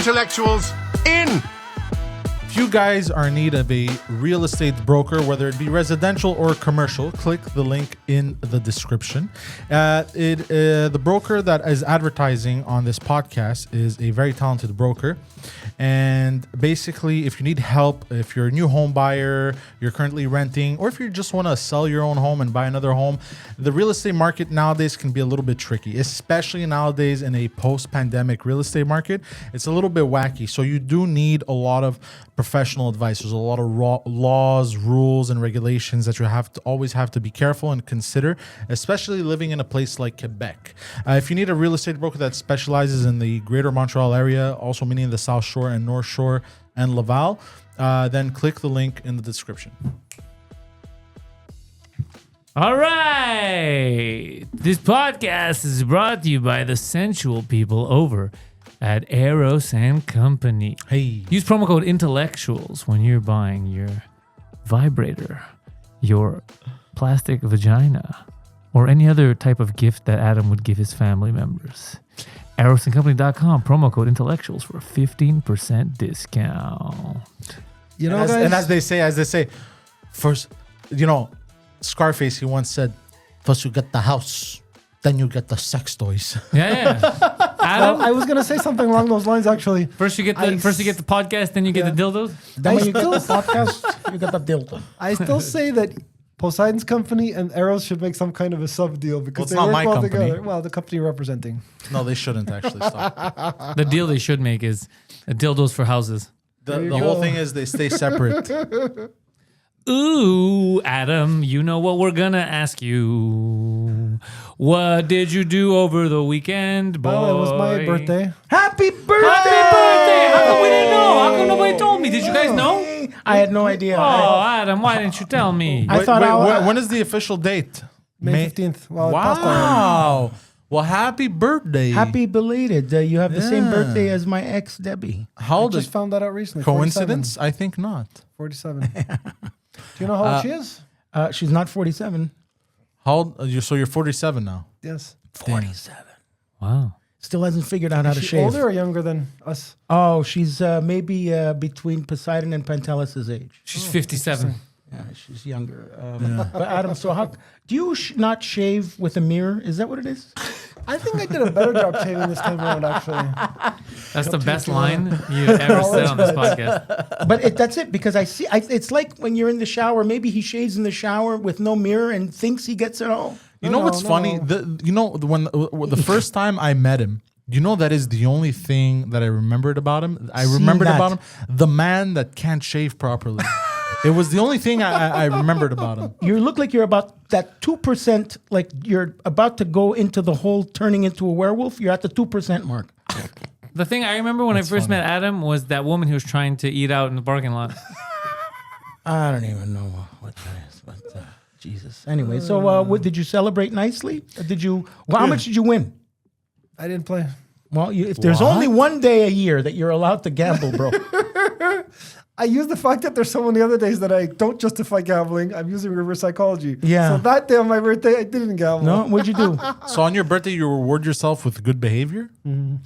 intellectuals in. If you guys are in need of a real estate broker, whether it be residential or commercial, click the link in the description. The broker that is advertising on this podcast is a very talented broker. And basically, if you need help, if you're a new home buyer, you're currently renting, or if you just want to sell your own home and buy another home, the real estate market nowadays can be a little bit tricky, especially nowadays in a post-pandemic real estate market. It's a little bit wacky. So you do need a lot of professional advice. There's a lot of laws, rules, and regulations that you always have to be careful and consider, especially living in a place like Quebec. If you need a real estate broker that specializes in the Greater Montreal area, also meaning the South Shore and North Shore and Laval, then click the link in the description. All right. This podcast is brought to you by the sensual people over at Eros and Company. Hey. Use promo code intellectuals when you're buying your vibrator, your plastic vagina, or any other type of gift that Adam would give his family members. ErosandCompany.com, promo code intellectuals for a 15% discount. You know, And as they say, first, Scarface, he once said, first you get the house, then you get the sex toys. Yeah. Adam, I was gonna say something along those lines actually. first you get the podcast, then you get the dildos. Then when you get the podcast, you get the dildo. I still say that Poseidon's company and Eros should make some kind of a sub deal because it's they not work my well company. together. Well, the company you're representing. No, they shouldn't actually stop. The deal they should make is dildos for houses. The whole thing is they stay separate. Ooh, Adam, you know what we're gonna ask you. What did you do over the weekend, boy? Well, it was my birthday. Happy birthday! Happy birthday! How come we didn't know? How come nobody told me? Did you guys know? I had no idea. Oh, Adam, why didn't you tell me? I thought when is the official date? May 15th. Well, it passed already. Wow. Well, happy birthday. Happy belated. You have the same Yeah. birthday as my ex, Debbie. How I old just is found that out recently. coincidence? I think not. 47. Do you know how old she is? She's not 47. How old? So you're 47 now. Yes. 47. Wow. Still hasn't figured out how to Is she shave. older or younger than us? Oh, she's maybe between Poseidon and Pantelis' age. She's 57. Yeah, she's younger. But Adam, so how do you not shave with a mirror? Is that what it is? I think I did a better job shaving this time around, actually. That's the best line you've ever said on this podcast. But that's it, because it's like when you're in the shower. Maybe he shaves in the shower with no mirror and thinks he gets it all. You know what's funny? When the first time I met him, that is the only thing that I remembered about him. I remembered about him, the man that can't shave properly. It was the only thing I remembered about him. You look like you're about that 2%, like you're about to go into the whole turning into a werewolf. You're at the 2% mark. The thing I remember when I first met Adam was that woman he was trying to eat out in the parking lot. I don't even know what that is, but Jesus. Anyway, so what did you celebrate nicely? How much did you win? I didn't play. Well, if there's only one day a year that you're allowed to gamble, bro. I use the fact that there's so many other days that I don't justify gambling. I'm using reverse psychology. Yeah. So that day on my birthday, I didn't gamble. No, what'd you do? So on your birthday, you reward yourself with good behavior? You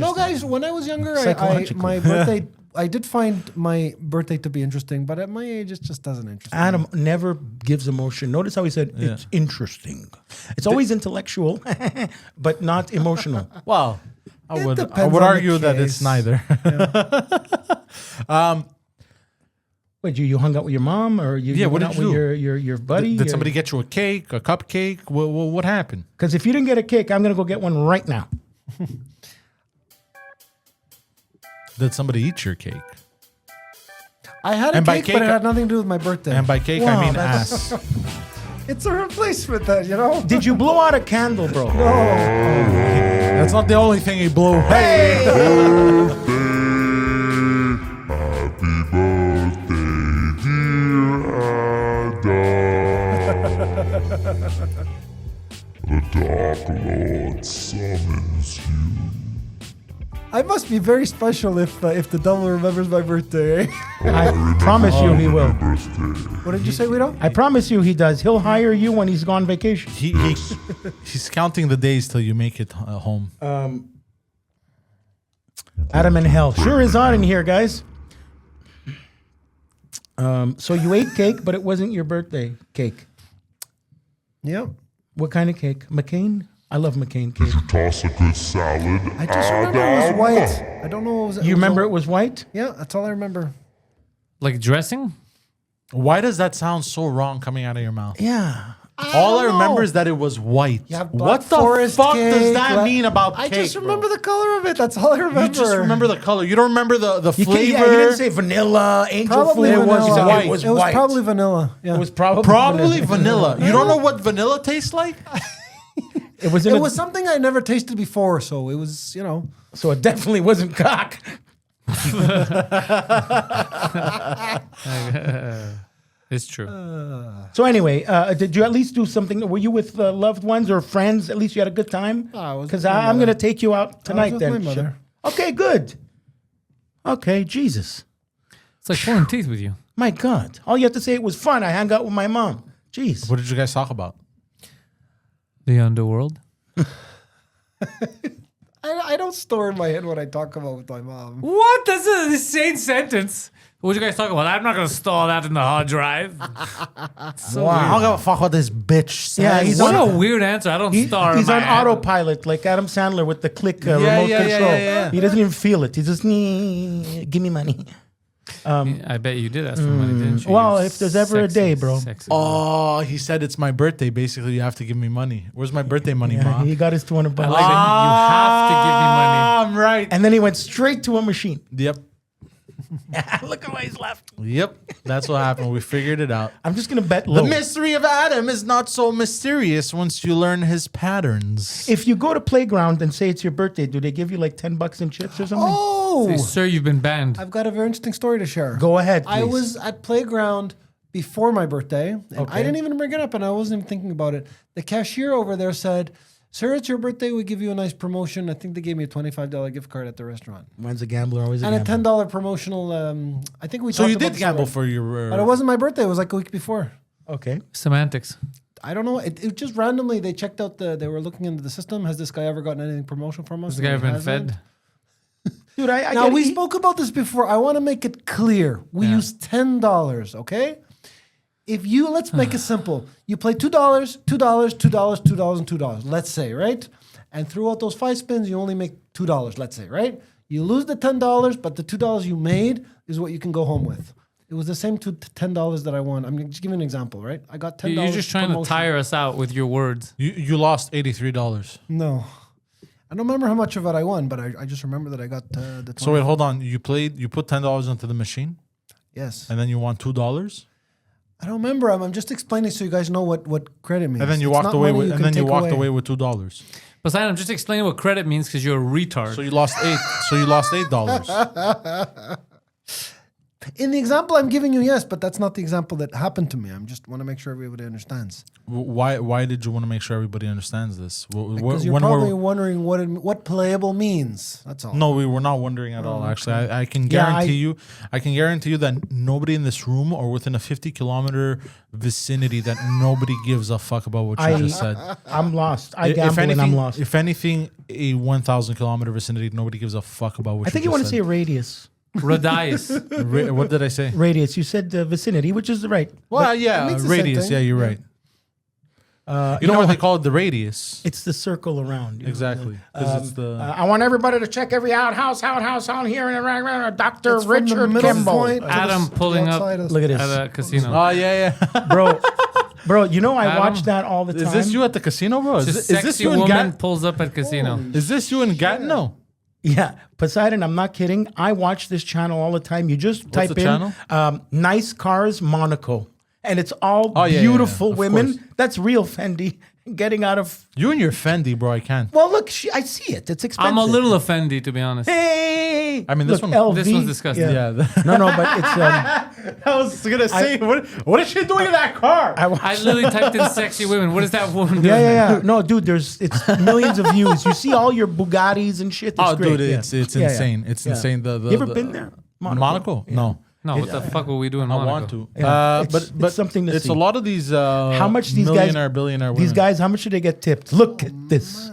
know, guys, when I was younger, Psychological. my birthday, I did find my birthday to be interesting, but at my age, it just doesn't interest me. Adam never gives emotion. Notice how he said, it's interesting. It's always intellectual, but not emotional. Well, I would depends on the argue that it's case. neither. Wait, you hung out with your mom, or you what went did out you with do? your buddy? Did somebody get you a cake, a cupcake? What happened? Because if you didn't get a cake, I'm going to go get one right now. Did somebody eat your cake? I had a And by cake, cake, but it had nothing to do with my birthday. And by cake, Wow, I mean that's- ass. It's a replacement, that, you know? Did you blow out a candle, bro? That's not the only thing he blew. Hey! Happy birthday, dear Adam. The Dark Lord summons you. I must be very special if the devil remembers my birthday. Eh? I promise you he will. What did you say, Guido? I promise you he does. He'll hire you when he's gone vacation. He's counting the days till you make it home. Adam and Hell sure is on in here, guys. So you ate cake, but it wasn't your birthday cake. Yep. What kind of cake? McCain? I love McCain cake. Did you toss a good salad, I just remember it was white. I don't know what was. You remember it was white? Yeah, that's all I remember. Like dressing? Why does that sound so wrong coming out of your mouth? Yeah. All I don't remember know. is that it was white. You have Black What the Forest fuck does cake, that mean about I cake? just remember the color of it. That's all I remember. You just remember the color. You don't remember the You, flavor. yeah, you didn't say vanilla, angel Probably food. vanilla. You said white. It was It was white. probably vanilla. Yeah. It was probably Probably vanilla. You don't know what vanilla tastes like? It was in It a- was something I never tasted before, so it was, So it definitely wasn't cock. It's true. So anyway, did you at least do something? Were you with loved ones or friends? At least you had a good time? I was Because with my I'm mother. going to take you out tonight with then. my mother. Okay, good. Okay, Jesus. It's like pulling teeth with you. My God. All you have to say, it was fun. I hung out with my mom. Jeez. What did you guys talk about? The underworld. I don't store in my head what I talk about with my mom. What? That's an insane sentence. What did you guys talk about? I'm not going to store that in the hard drive. So I don't weird. give a fuck what this bitch says. Yeah, he's What on- a weird answer. I don't store He's my on autopilot, like Adam Sandler with the click remote control. yeah. He doesn't even feel it. He just, give me money. I bet you did ask for money, didn't you? Well, You if there's ever a day, bro. sexy boy. Oh, he said it's my birthday. Basically, you have to give me money. Where's my birthday money, Yeah, Ma? he got his 200 bucks. I like that you have to give me money. I'm right. And then he went straight to a machine. Yep. Look at why he's left. Yep. That's what happened. We figured it out. I'm just going to bet The low. mystery of Adam is not so mysterious once you learn his patterns. If you go to Playground and say it's your birthday, do they give you like 10 bucks in chips or something? Oh, Say, sir, you've been banned. I've got a very interesting story to share. Go ahead, please. I was at Playground before my birthday, and I didn't even bring it up, and I wasn't even thinking about it. The cashier over there said, "Sir, it's your birthday. We give you a nice promotion." I think they gave me a $25 gift card at the restaurant. When's a gambler, always a And a gambler. $10 promotional, I think we So talked you about did this gamble already. for your... But it wasn't my birthday. It was like a week before. Okay. Semantics. I don't know. It just randomly, they checked out they were looking into the system. Has this guy ever gotten anything promotional from us? Has the guy And he been hasn't. fed? Dude, I Now, get we it. spoke about this before. I want to make it clear. We Yeah. use $10, okay? If you, let's make it simple. You play $2, $2, $2, $2, and $2, let's say, right? And throughout those 5 spins, you only make $2, let's say, right? You lose the $10, but the $2 you made is what you can go home with. It was the same $10 that I won. I'm just giving an example, right? I got $10. You're just trying to promotion. tire us out with your words. You lost $83. No. I don't remember how much of it I won, but I just remember that I got the 20. So wait, hold on. You put $10 into the machine, Yes. and then you won $2, I don't remember. I'm just explaining so you guys know what credit means. and then you It's walked not away money with, you and can then you take walked away with $2. Poseidon, I'm just explaining what credit means because you're a retard. So you lost $8. In the example I'm giving you, yes, but that's not the example that happened to me. I just want to make sure everybody understands. Why did you want to make sure everybody understands this? Because you're probably wondering what playable means. That's all. No, we were not wondering at all. Actually, I can Yeah, guarantee you that nobody in this room or within a 50-kilometer vicinity that nobody gives a fuck about what you just said. I'm lost. I gamble and I'm lost. If anything, a 1,000-kilometer vicinity, nobody gives a fuck about what I think you you want to just say said. radius. Radius. What did I say? Radius. You said vicinity, which is right. Well, it yeah, means the same radius. thing. Yeah, you're right. You know what they call it? The radius. It's the circle around. you know, Exactly. 'Cause it's the... I want everybody to check every outhouse out here and Dr. It's from the Richard middle Kimball. point to Adam the pulling up outside of- Look at at this. a casino. Oh, yeah. Bro, you know I Adam? watch that all the time. Is this you at the casino, bro? It's a Is this sexy you in woman Gat? pulls up at casino. Is this you in Gatineau? Yeah, Poseidon, I'm not kidding. I watch this channel all the time. You just type the in channel? nice cars Monaco. And it's all yeah, beautiful of women. course. That's real Fendi. Getting out of... You and your Fendi, bro. I can't. Well, look, I see it. It's expensive. I'm a little offended, to be honest. Hey! I mean, this Look, one- LV, This one's disgusting. Yeah. No, but it's... I was gonna say, what is she doing in that car? I watch I literally typed in sexy women. What is that woman doing? Yeah. No, dude, it's millions of views. You see all your Bugattis and shit. It's Oh, great. dude, Yeah. it's Yeah, insane. yeah. It's Yeah. insane. You ever been there? Monaco? Yeah. No. No, what the fuck will we do in I Monaco? want to. Yeah. It's But something to it's see. a lot of these How much these millionaire, billionaire women. These guys, how much do they get tipped? Look at this.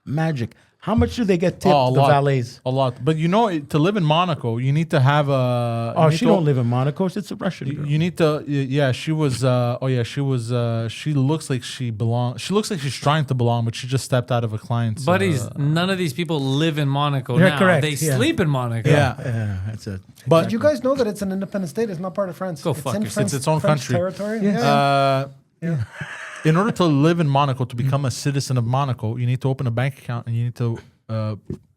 Magic. How much do they get tipped, Oh, a the lot. valets? A lot. But you know, to live in Monaco, you need to have a. Oh, she don't live in Monaco. It's a Russian girl. You need to. Yeah, she was. She looks like she belongs. She looks like she's trying to belong, but she just stepped out of a client's. Buddies, none of these people live in Monaco You're now. correct, They yeah. sleep in Monaco. Yeah. That's it. But Did you guys know that it's an independent state? It's not part of France. Go it's fuck in yourself. French, It's its own French country. territory. Yes. Yeah. in order to live in Monaco, to become a citizen of Monaco, you need to open a bank account and you need to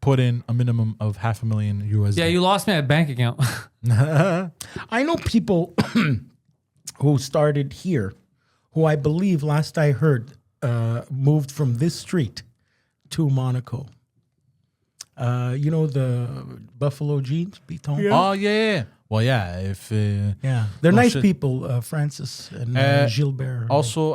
put in a minimum of $500,000 USD. Yeah, you lost me at bank account. I know people who started here, who I believe, last I heard, moved from this street to Monaco. You know the Buffalo Jeans, Beton? Oh yeah. Well, yeah. If Yeah. They're Oh, nice shit. people, Francis and Gilbert. Also,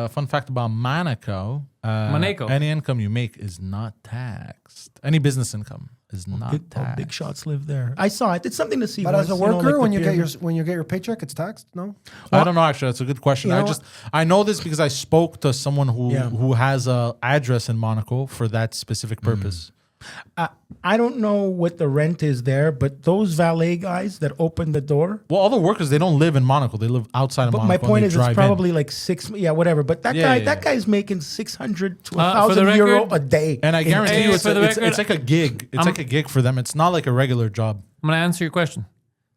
fun fact about Monaco: Monaco. any income you make is not taxed. Any business income is not taxed. Big shots live there. I saw it. It's something to see. But as a once, you know, worker, like when the you get pyramid. your paycheck, it's taxed. No. I don't know. Actually, that's a good question. You know I know this because I spoke to someone Yeah. who has a address in Monaco for that specific purpose. I don't know what the rent is there, but those valet guys that open the door. Well, all the workers, they don't live in Monaco. They live outside of But Monaco. my and point they is, it's drive in. probably like whatever. But that Yeah, guy, yeah, that yeah. guy's making 600 to For the 1,000 euro record- a day. And I guarantee Hey, you, it's for the it's record, like a gig. It's like a gig for them. It's not like a regular job. I'm going to answer your question.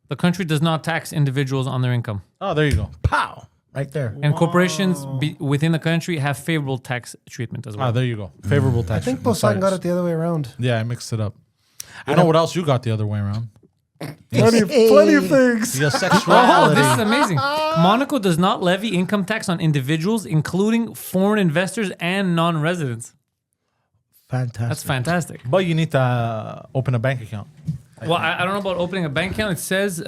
The country does not tax individuals on their income. Oh, there you go. Pow, right there. And corporations within the country have favorable tax treatment as well. Ah, there you go. Favorable tax. I think treatment. Poseidon got Sorry. it the other way around. Yeah, I mixed it up. I know what else you got the other way around. Plenty of things. Your Oh, sexuality. this is amazing. Monaco does not levy income tax on individuals, including foreign investors and non-residents. Fantastic. That's fantastic. But you need to open a bank account. Well, I don't know about opening a bank account. It says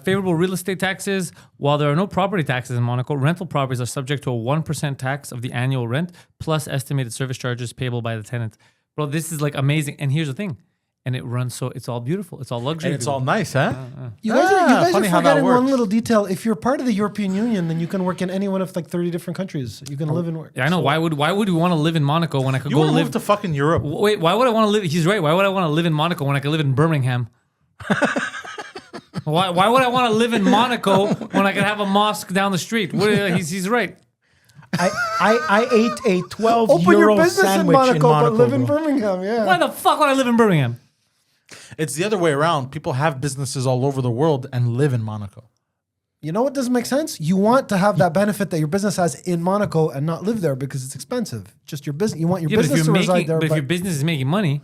favorable real estate taxes. While there are no property taxes in Monaco, rental properties are subject to a 1% tax of the annual rent plus estimated service charges payable by the tenant. Bro, this is like amazing. And here's the thing. And it runs so it's all beautiful. It's all luxury. And it's all nice, huh? You guys are funny how that forgetting one works. little detail. If you're part of the European Union, then you can work in any one of like 30 different countries. You can live and work. Yeah, I know. Why would we want to live in Monaco when I could You go want to live move to fucking Europe. Wait, why would I want to live? He's right. Why would I want to live in Monaco when I could live in Birmingham? Why would I want to live in Monaco when I could have a mosque down the street? He's right. I ate a 12 Open euro your business sandwich in Monaco, but live in bro. Birmingham. Yeah. Why the fuck would I live in Birmingham? It's the other way around. People have businesses all over the world and live in Monaco. You know what doesn't make sense? You want to have that benefit that your business has in Monaco and not live there because it's expensive. Just your business. You want your Yeah, but if business you're to reside making, there. but if your business is making money,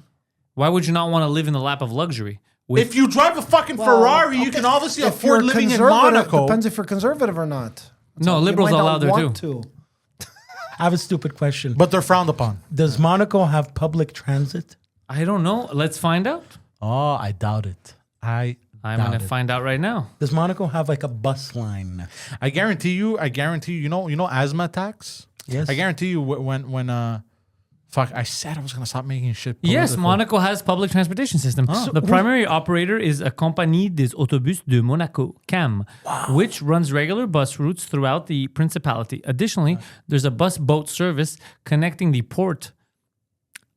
why would you not want to live in the lap of luxury? If you drive a fucking Ferrari, you can obviously if afford you're living in conservative- Monaco. Depends if you're conservative or not. No, You liberals might are not allowed there want too. to. I have a stupid question. But they're frowned upon. Does Monaco have public transit? I don't know. Let's find out. Oh, I doubt it. I'm going to find out right now. Does Monaco have like a bus line? I guarantee you, you know asthma tax? Yes. I guarantee you when I said I was gonna stop making shit. Yes, political. Monaco has public transportation system. The primary operator is a Compagnie des Autobus de Monaco, CAM, which runs regular bus routes throughout the principality. Additionally, there's a bus boat service connecting the port.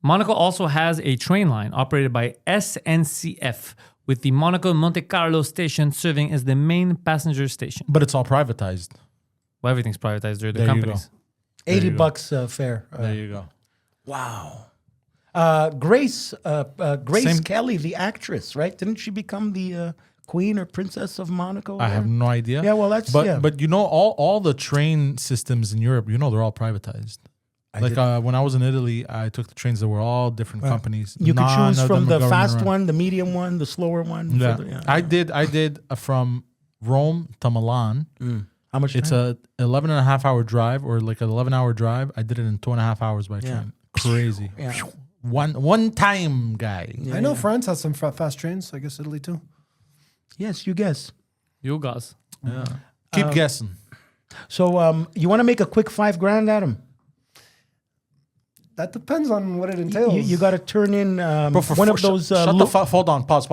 Monaco also has a train line operated by SNCF, with the Monaco Monte Carlo station serving as the main passenger station. But it's all privatized. Well, everything's privatized. They're the There you companies. go. $80 you go. bucks fare. There you go. Wow. Grace Same- Kelly, the actress, right? Didn't she become the queen or princess of Monaco? I have no idea. Yeah, well, that's- but yeah. but you know all the train systems in Europe, they're all privatized. When I was in Italy, I took the trains that were all different companies. You could None choose of from them are the fast government-run. one, the medium one, the slower one. Yeah. for the- I did from Rome to Milan. How much It's time? a 11 and a half hour drive or like an 11-hour drive. I did it in 2.5 hours by train. Crazy. Yeah. One time guy. I know France has some fast trains. I guess Italy too. Yes, you guess. You guys. Keep guessing. So you want to make a quick $5,000, Adam? That depends on what it entails. You got to turn in Bro, one of those. Hold on. Pause.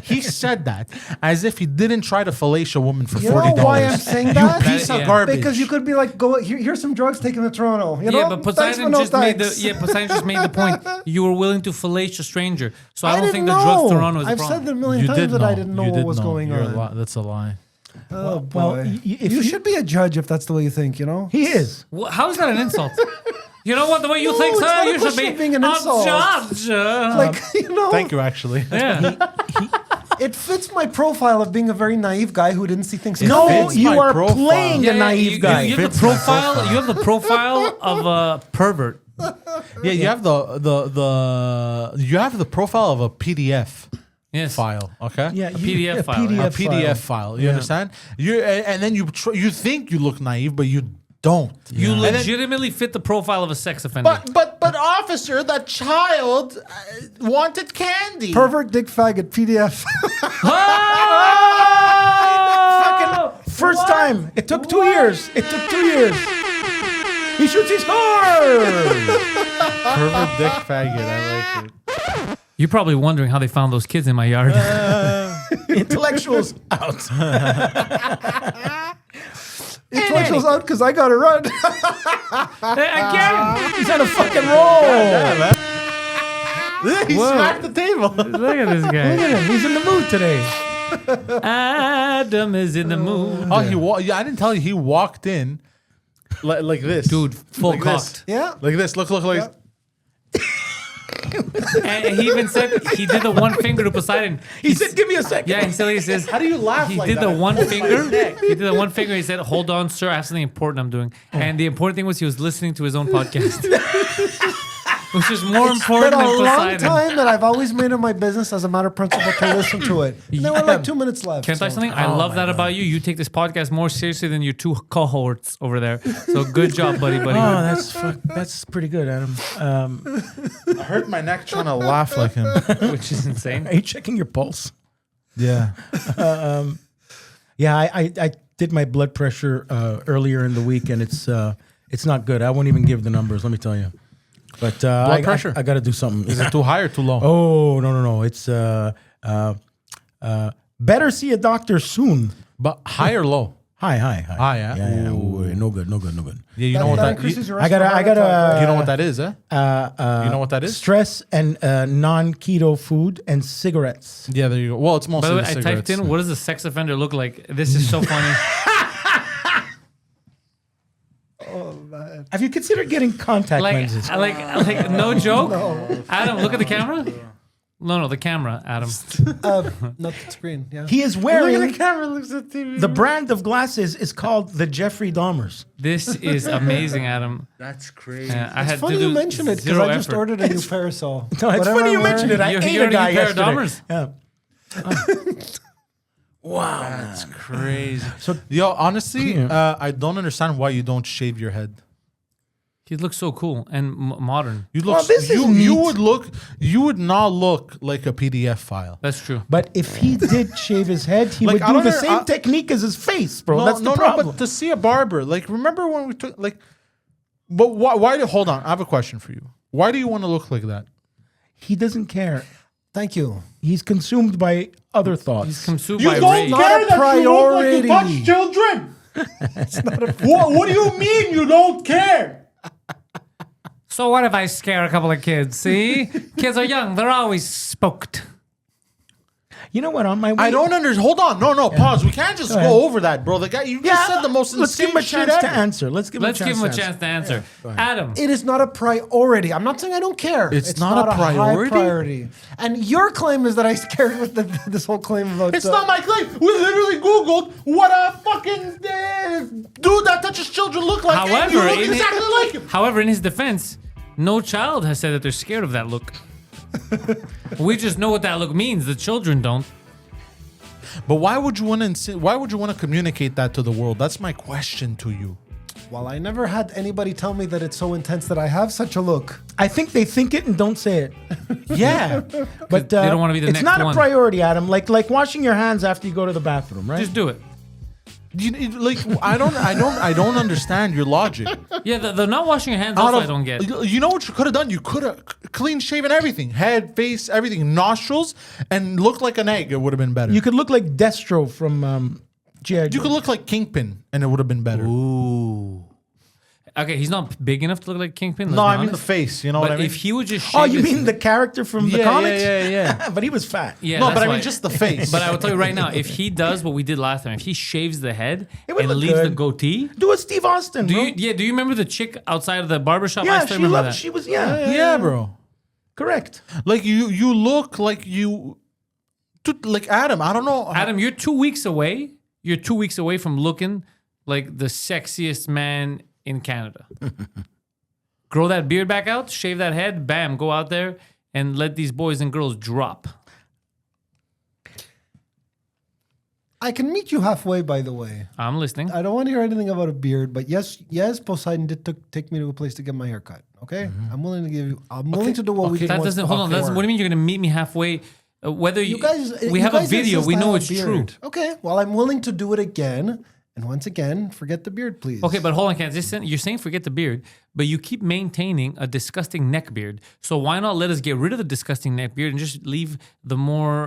He said that as if he didn't try to fillet a woman for $40. You know why I'm saying that? You piece of Yeah. garbage. Because you could be like, go here's some drugs taken to Toronto. You know? Yeah, but Thanks, Poseidon no just made the thanks. Poseidon just made the point. You were willing to fillet a stranger, so I don't didn't think the know. drugs Toronto is a I've problem. said that a million times that I didn't know You what did was know. going You're on. That's a lie. Oh boy. Well, if you you- should be a judge if that's the way you think. You know. He is. How is that an insult? You know what? The way you No, think, it's sir, not a you should question be of being an a insult. judge. Like you know. Thank you, actually. Yeah. It fits my profile of being a very naive guy who didn't see things. No, fits you my are profile. playing Yeah, a naive you, guy. You have Fits the my profile. profile. You have the profile of a pervert. Yeah, you have you have the profile of a PDF Yes. file. Okay. Yeah, PDF file, A PDF file. You understand? And then you think you look naive, but you don't. You And then- legitimately fit the profile of a sex offender. But officer, that child wanted candy. Pervert, dick, faggot, PDF. First time. It took 2 years. He shoots his horse. Pervert, dick, faggot. I like it. You're probably wondering how they found those kids in my yard. Intellectuals out. Intellectuals out because I got to run. Again. He's on a fucking roll. He smacked the table. Look at this Look guy. at him. He's in the mood today. Adam is in the mood. Oh, I didn't tell you. He walked in like this, Dude, full Like cocked. this. Yeah. Like this. Look. Like Yeah. And he even said he did the one finger to Poseidon. He said, give me a second. Yeah, he says, How do you laugh he like did that? the one finger. He did the one finger. He said, "Hold on, sir. I have something important I'm doing." And the important thing was he was listening to his own podcast, which is more It's important been than a long Poseidon. time that I've always made it my business as a matter of principle to listen to it. And there were like 2 minutes left. Can I tell you so- something? I love that about you. You take this podcast more seriously than your two cohorts over there. So good job, buddy. Oh, that's pretty good, Adam. I hurt my neck trying to laugh like him. Which is insane. Are you checking your pulse? Yeah. Yeah, I did my blood pressure earlier in the week, and it's not good. I won't even give the numbers. Let me tell you. But Blood pressure? I got to do something. Is it too high or too low? Oh no! It's better see a doctor soon. But high or low? High. High, yeah? Yeah. Ooh. Ooh, no good. Yeah, you know what that. increases your I gotta- risk for I heart gotta- attack. You know what that is, eh? You know what that is? Stress and non-keto food and cigarettes. Yeah, there you go. Well, it's By mostly the way, the I cigarettes. typed in, what does a sex offender look like? This is so funny. Have you considered getting contact lenses? like, no joke. Adam, look at the camera. No, the camera, Adam. Not the screen. Yeah. He is wearing camera looks at TV. the brand of glasses is called the Jeffrey Dahmers. This is amazing, Adam. That's crazy. I had It's funny to you do mention it because zero I just effort. ordered a new parasol. No, it's Whatever funny you I'm mentioned it. I You- ate you a already guy pair of yesterday. Dahmers? Yeah. Wow. That's crazy. So- Yo, honestly, Yeah. I don't understand why you don't shave your head. He looks so cool and modern. You look. Well, this is you neat. would not look like a PDF file. That's true. But if he did shave his head, he Like, would I do don't the know- same technique as his face, bro. No, That's the no, problem. but to see a barber, like, remember when we took, like, but why hold on, I have a question for you. Why do you want to look like that? He doesn't care. Thank you. He's consumed by other thoughts. He's consumed You by don't rage. Not care a that you look like you touch priority. children. What do you mean you don't care? So what if I scare a couple of kids? See? Kids are young. They're always spooked. You know what? On my way, I don't understand. Hold on. No, pause. We can't just Go ahead. go over that, bro. The guy, you just said the most Let's give insane him a shit chance to ever. answer. Let's give him Let's a chance give him a to chance to answer. Adam. It is not a priority. I'm not saying I don't care. It's not a high priority? priority. And your claim is that I scared with this whole claim about. It's not my claim. We literally Googled what a fucking dude that touches children look like. and you look exactly like him. However, in his defense, no child has said that they're scared of that look. We just know what that look means. The children don't. But why would you want to? Why would you want to communicate that to the world? That's my question to you. Well, I never had anybody tell me that it's so intense that I have such a look. I think they think it and don't say it. Yeah, But they don't wanna be the it's next not one. a priority, Adam. Like washing your hands after you go to the bathroom, right? Just do it. Like I don't understand your logic. Yeah, the not washing your hands also I don't get. You know what you could have done? You could have clean shaven everything, head, face, everything, nostrils, and looked like an egg. It would have been better. You could look like Destro from G.I. You could look like Kingpin, and it would have been better. Ooh. Okay, he's not big enough to look like Kingpin. No, I mean the face. You know But what I mean? if he would just shave Oh, you his- mean the character from the Yeah, comics? yeah. But he was fat. Yeah, No, that's but I why- mean just the face. But I will tell you right now, if he does what we did last time, if he shaves the head It would and look leaves the good. goatee, Do a Steve Austin, do bro. you remember the chick outside of the barbershop? I Yeah, still she remember loved. that. She was. yeah, bro. Correct. Like you look like you, like Adam. I don't know. Adam, you're 2 weeks away. You're 2 weeks away from looking like the sexiest man in Canada. Grow that beard back out, shave that head, bam, go out there and let these boys and girls drop. I can meet you halfway, by the way. I'm listening. I don't want to hear anything about a beard, but yes, Poseidon did take me to a place to get my hair cut. Okay, I'm willing to give you. I'm willing to do what we. That doesn't. Hold on. What do you mean you're gonna meet me halfway? Whether You guys, we you have a guys video, insist we I know have it's a true. beard. Okay, well, I'm willing to do it again. And once again, forget the beard, please. Okay, but hold on, Ken. You're saying forget the beard, but you keep maintaining a disgusting neck beard. So why not let us get rid of the disgusting neck beard and just leave the more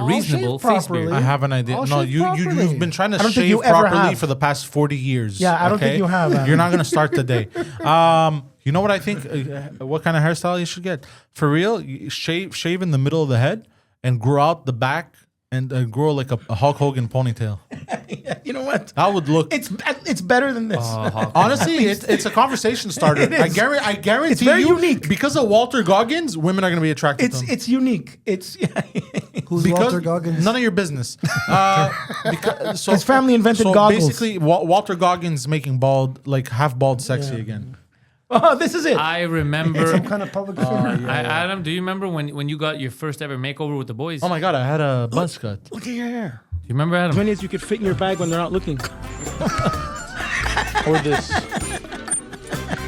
reasonable shave face properly. beard? I have an idea. I'll No, shave you've properly. been trying to I don't think shave you ever properly have. for the past 40 years. Yeah, I don't think okay? you have, Adam. You're not gonna start today. You know what I think? What kind of hairstyle you should get? For real, you shave in the middle of the head and grow out the back and grow like a Hulk Hogan ponytail. You know what? That would look. It's better than this. Honestly, it's a conversation starter. It is. I guarantee It's very you, unique. because of Walter Goggins, women are going to be attracted to him. It's unique. It's Who's Because Walter Goggins? none of your business. So, His family invented so goggles. basically, Walter Goggins making bald, like half bald, sexy again. oh, this is it. I remember. Some kind of public figure. Adam, do you remember when you got your first ever makeover with the boys? Oh my god, I had a buzz cut. Look at your hair. You remember Adam? 20 is you could fit in your bag when they're not looking. Or this.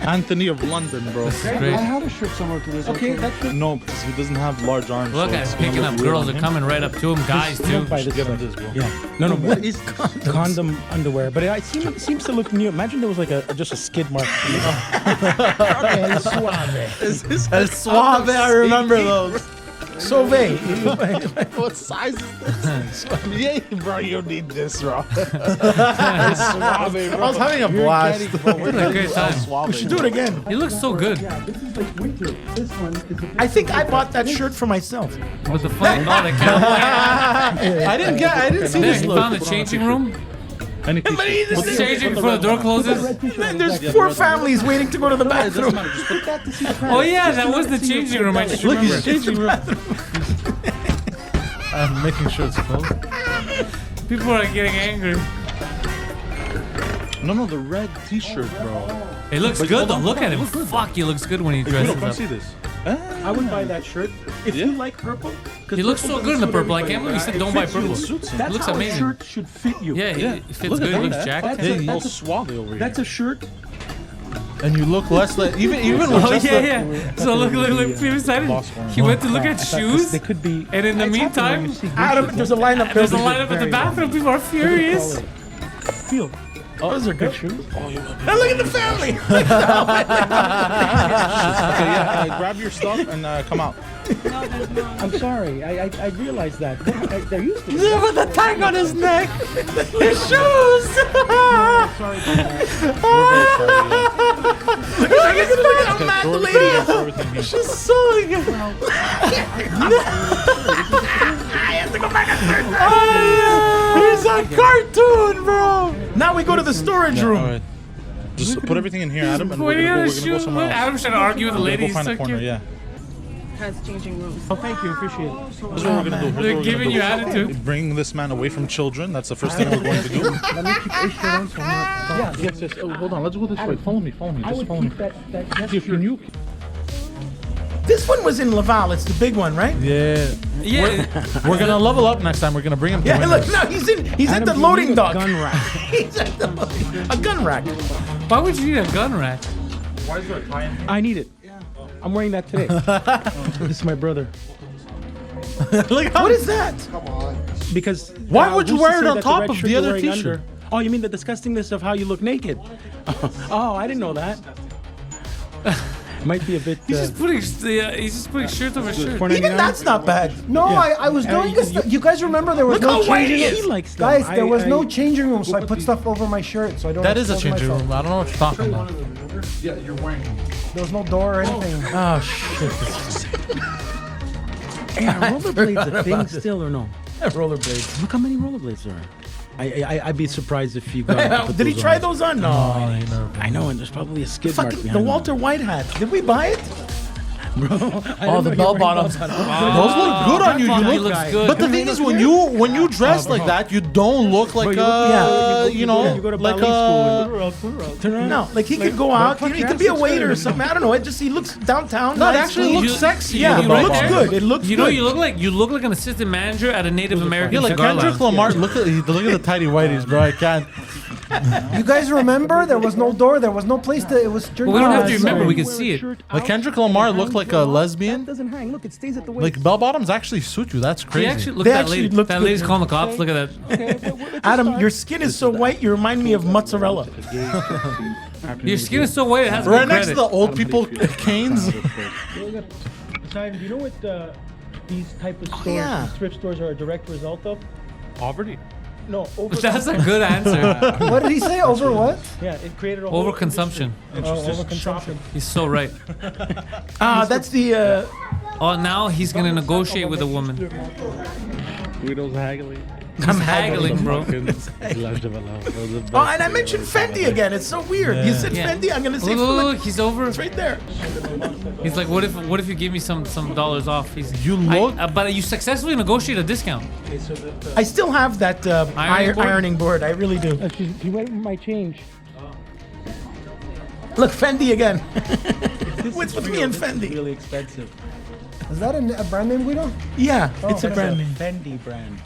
Anthony of London, bro. Great. have a shirt somewhere to this. Okay, that's good. No, because he doesn't have large arms. Look so at it's him gonna picking look up. weird Girls on are him. coming right up to him. Guys too. Don't buy this give him this, bro. Yeah. No. What is condom underwear? But it seems to look new. Imagine there was like just a skid mark. Okay, suave. El Suave, I remember those. Sauve. What size is this? Yeah, bro, you need this, bro. I I was having a blast. What a great time. We should do it again. He looks so good. This is like winter. This one is a I think I bought that shirt for myself. With the funny, oh, the camera. I didn't see There, this he look. found the changing room. Any t-shirt. What's changing before the door closes? Man, there's 4 families waiting to go to the It doesn't bathroom. matter. Just put that to see the crowd. Oh yeah, that was the changing room. I just Look, remember. he's changing room. I'm making sure it's closed. People are getting angry. No, the red t-shirt, bro. It looks good though. Look at him. Fuck, he looks good when he dresses Come up. see this. I would buy that shirt if you like purple. 'cause He looks purple so good in the doesn't suit purple. I can't everybody, believe you said right? don't It buy fits you. purple. Suits him. That's looks how amazing. a shirt should fit you. Yeah, it fits Look at good. He that. looks That's jacked. Hey, all a- suave over here. That's a shirt. And you look less like even with Oh just yeah, the, yeah. So look. Previous time, Lost one. he went to look at They shoes, could be. and in the It's happening when meantime, you see good Adam, shit. there's a lineup. there's a building. lineup at the bathroom. People are furious. Feel. Those are good shoes. Now look at the family. Okay, yeah, grab your stuff and come out. I'm sorry. I realized that. They're used to it. yeah, with the tag on his neck, his shoes. Look at how mad the lady is. Everything here. She's sewing it. He's a cartoon, bro. Now we go to the storage All room. right. Just put everything in here, Adam, and Pointing at we're his gonna go shoes. somewhere else. Adam's trying to argue with the We're lady. gonna go He's find so a corner, cute. yeah. Has changing rooms. Oh, thank you. Appreciate it. This is what we're gonna do. Here's what They're we're giving gonna you do. attitude. Bring this man away from children. That's the first thing we're going to do. Let me keep a shirt on so I'm not. Yes, yes. Oh, hold on. Let's go this way. Follow me. Follow me. I Just would follow me. keep that If you This one was in Laval. It's the big one, right? Yeah, Yeah, we're gonna level up next time. We're gonna bring him to Yeah, look, winners. no, he's at the Adam, you loading need a dock. gun rack. He's at the a gun rack. why would you need a gun rack? I need it. I'm wearing that today. This is my brother. Look how What is that? Because Why would you we used to wear it say on that the top red of shirt the you're other wearing t-shirt? under- Oh, you mean the disgustingness of how you look naked? Oh, I didn't know that. Might be a bit. He's just putting shirt over shirt. Even that's not bad. No, I was doing this. You guys remember there was Look no how white changing he room? is. He likes them. Guys, there was no changing room, so I put stuff over my shirt, so I don't. That is a expose changing myself. room. I don't know what you're talking about. Yeah, you're wearing. There was no door or anything. Oh shit. Hey, are rollerblades a thing still or no? Rollerblades. Look how many rollerblades there are. I'd be surprised if you got. Did he try those on? No, I know, and there's probably a skid mark behind the them. Walter White hat. Did we buy it? Bro, Oh, the bell bottoms. Those look good on you. He You looks look. good. But the thing is, when you dress like that, you don't look like you know, you go to like ballet school. No, like he could go out. He could be a waiter or something. I don't know. He looks downtown. No, it nice, actually clean. looks sexy. Yeah, with the but bell it looks bottoms. good. It looks You good. know, you look like an assistant manager at a Native American Yeah, like cigar Kendrick lounge. Lamar. Look at the tidy whities, bro. I can't. You guys remember there was no door, there was no place to. It was during. Well, we don't have to class. remember. We can see it. Like Kendrick Lamar looked like a lesbian. Doesn't hang. Look, it stays at the waist. Like bell bottoms actually suit you. That's He crazy. actually look They at that actually lady. look That good. lady's calling the cops. Look at that. Adam, your skin is so white. You remind me of mozzarella. Your skin is so white. It has Right no next to credit. the old people canes. Poseidon, do you know what these type of stores, yeah. these thrift stores, are a direct result of? Poverty. No, That's a good answer. What did he say? Over what? Yeah, it created a whole Overconsumption. overconsumption. He's so right. That's the. Oh, now he's gonna negotiate with a woman. Widows haggling. I'm haggling, bro. Oh, and I mentioned Fendi again. It's so weird. You said Yeah. Fendi. I'm gonna say Look, he's over. it's right there. He's like, what if you give me some dollars off? He's You look- but you successfully negotiate a discount. I still have that Ironing board? ironing board. I really do. He went with my change. Look, Fendi again. What's with me and Fendi? Really expensive. Is that a brand name, Guido? Yeah, it's a brand name. Fendi brand.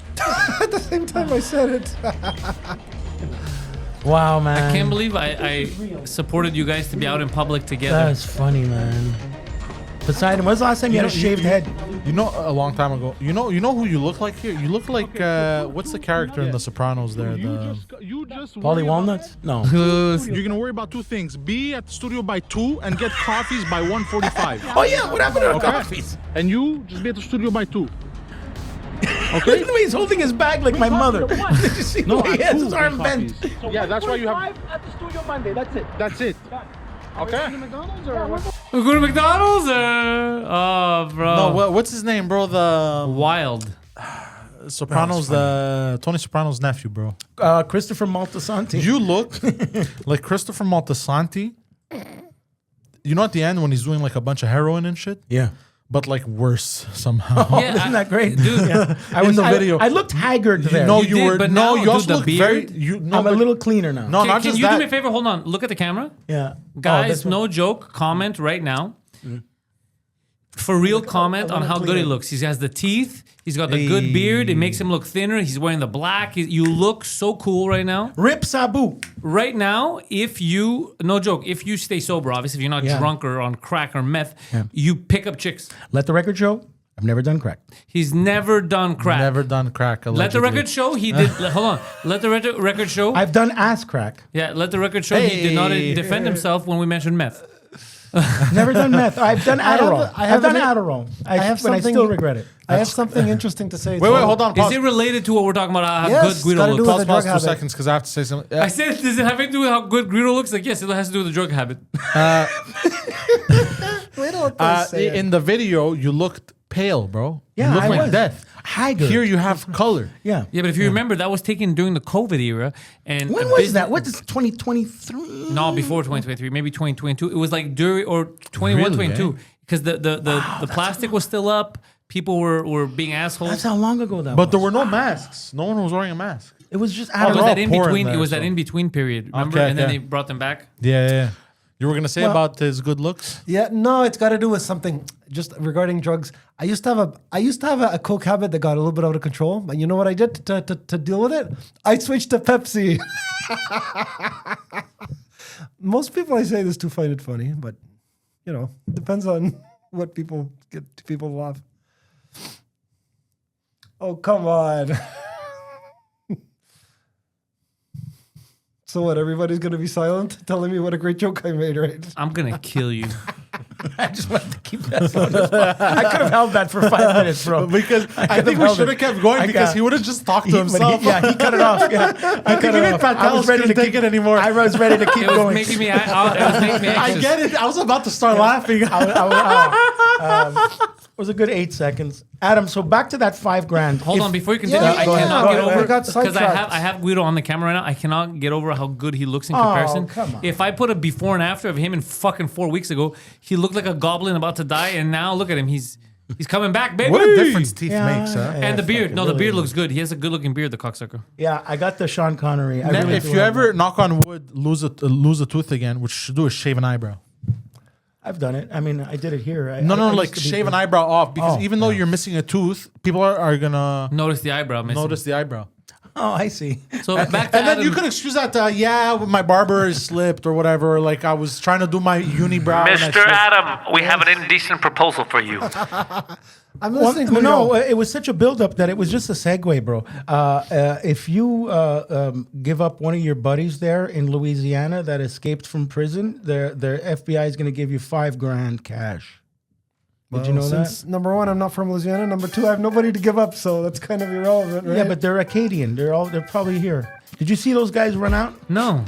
At the same time I said it. Wow, man. I can't believe I supported you guys to be out in public together. That's funny, man. Poseidon, when's the last time you had a shaved head? You know, a long time ago. You know who you look like here? You look like what's the character in The Sopranos there? You just Polly worry Walnuts? No. You're gonna worry about two things: be at the studio by 2 and get coffees by 1:45. Oh, yeah, what happened to the Okay. coffees? And you just be at the studio by 2. Look at the way he's holding his bag like my mother. Did you see the way he has his arm bent? Yeah, that's why you have. At the studio Monday. That's it. That's it. Okay. McDonald's or what? We go to McDonald's oh, bro. No, what's his name, bro? The Wild. Sopranos, the Tony Soprano's nephew, bro. Christopher Maltasanti. You look like Christopher Maltasanti. You know, at the end when he's doing like a bunch of heroin and shit, Yeah. but like worse somehow. Yeah, Isn't that great? dude? In the video, I looked haggard there. no, You you did, were but no, now, you also dude, the look very. beard- You no, I'm a but- little cleaner now. no, not Can just you do that. me a favor? Hold on. Look at the camera. Yeah. Guys, that's no joke. Comment right now. For real, comment on how good he looks. He has the teeth. He's got the good beard. It makes him look thinner. He's wearing the black. You look so cool right now. Rip Sabu. Right now, if you, no joke, if you stay sober, obviously, if you're not Yeah. drunk or on crack or meth, you pick up chicks. Let the record show. I've never done crack. He's never done crack. Never done crack. Let the allegedly. record show he did. Hold on. Let the record show. I've done ass crack. Yeah, let the record show he did not Hey. defend himself when we mentioned meth. Never done meth. I've done Adderall. I have I've done an- Adderall. I have but I something- still regret it. I have something interesting to say. Wait, hold on. Is Pause. it related to what we're talking about? How Yes, good Guido gotta do looks? with Pause, the drug pause 2 habit. seconds because I have to say something. I said, does it have anything to do with how good Guido looks? Like, yes, it has to do with the drug habit. Wait till they say it. In the video, you looked pale, bro. Yeah, you look I like was. death. Haggard. Here you have color. Yeah. Yeah, but if you remember, that was taken during the COVID era. And When was that? What is 2023? No, before 2023, maybe 2022. It was like during or 21, Really, 22, because the plastic was still up. People were being assholes. That's how long ago that But was. there were no masks. No one was wearing a mask. It was just It Adderall. was all that in pouring between. there, It was that so- in between period. Remember, Okay, and then okay. they brought them back. Yeah. You were gonna say Well- about his good looks? Yeah, no, it's got to do with something just regarding drugs. I used to have a coke habit that got a little bit out of control, but you know what I did to deal with it? I switched to Pepsi. Most people I say this to find it funny, but you know, depends on what people get people to laugh. Oh, come on. So what? Everybody's gonna be silent, telling me what a great joke I made, right? I'm gonna kill you. I just wanted to keep that sound. I could have held that for 5 minutes, bro. Because I think we should have kept going because he would have just talked to himself. He cut it off. Yeah, I think even Pantelis couldn't take it anymore. I was ready to keep It was going. making me. It was making me I anxious. get it. I was about to start laughing. It was a good 8 seconds. Adam, so back to that $5,000. Hold on, before you continue, Yeah, I go ahead. cannot Go get ahead. over We got because sidetracked. I have Guido on the camera right now. I cannot get over how good he looks in Oh, comparison. come on. If I put a before and after of him in fucking 4 weeks ago, he looked like a goblin about to die, and now look at him. He's coming back, baby. What a difference teeth makes, huh? And the beard. fucking No, the really beard is. looks good. He has a good looking beard, the cocksucker. Yeah, I got the Sean Connery. I Now, really if do you have ever, knock on wood, lose a tooth again, what you should do is shave an eyebrow. I've done it. I mean, I did it here. I Like used to be shave an good. eyebrow off because Oh, even though you're missing a tooth, people are gonna Notice the eyebrow missing. notice the eyebrow. Oh, I see. So back to And then Adam. you could excuse that, my barber is slipped or whatever. Like I was trying to do my unibrow. and I Mr. slipped. Adam, we have an indecent proposal for you. I'm Well, listening. no, Guido. it was such a buildup that it was just a segue, bro. If you give up one of your buddies there in Louisiana that escaped from prison, their FBI is going to give you $5,000 cash. Did you know Since that? number one, I'm not from Louisiana. Number two, I have nobody to give up, so that's kind of irrelevant, right? Yeah, but they're Acadian. They're probably here. Did you see those guys run out? No.